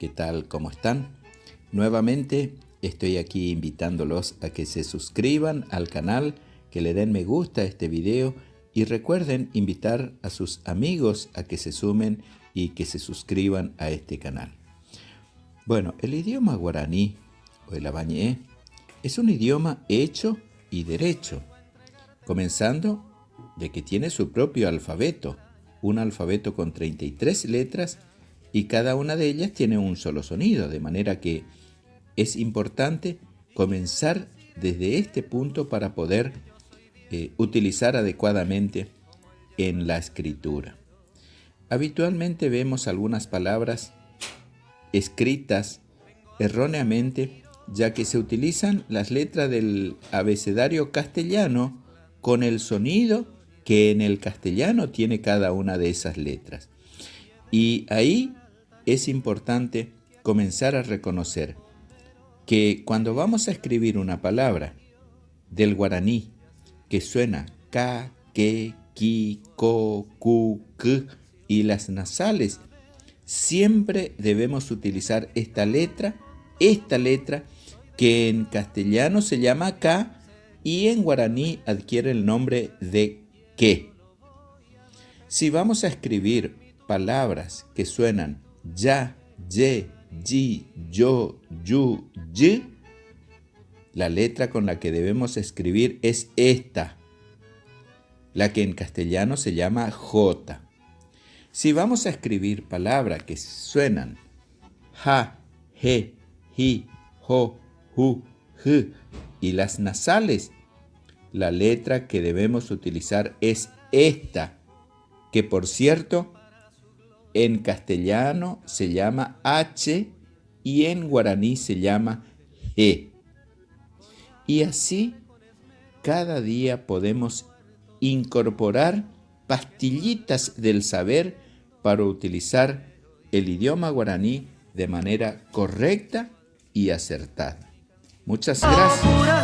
¿Qué tal? ¿Cómo están? Nuevamente estoy aquí invitándolos a que se suscriban al canal, que le den me gusta a este video y recuerden invitar a sus amigos a que se sumen y que se suscriban a este canal. Bueno, el idioma guaraní o el abañé es un idioma hecho y derecho, comenzando de que tiene su propio alfabeto, un alfabeto con 33 letras y cada una de ellas tiene un solo sonido, de manera que es importante comenzar desde este punto para poder utilizar adecuadamente en la escritura. Habitualmente vemos algunas palabras escritas erróneamente, ya que se utilizan las letras del abecedario castellano con el sonido que en el castellano tiene cada una de esas letras. Y ahí es importante comenzar a reconocer que cuando vamos a escribir una palabra del guaraní que suena ka, ke, ki, ko, ku, k y las nasales, siempre debemos utilizar esta letra que en castellano se llama ka y en guaraní adquiere el nombre de ke. Si vamos a escribir palabras que suenan ya, ye, yi, yo, yu, y, la letra con la que debemos escribir es esta, la que en castellano se llama J. Si vamos a escribir palabras que suenan ja, je, ji, jo, ju, j y las nasales, la letra que debemos utilizar es esta, que por cierto, en castellano se llama H y en guaraní se llama G. Y así cada día podemos incorporar pastillitas del saber para utilizar el idioma guaraní de manera correcta y acertada. Muchas gracias.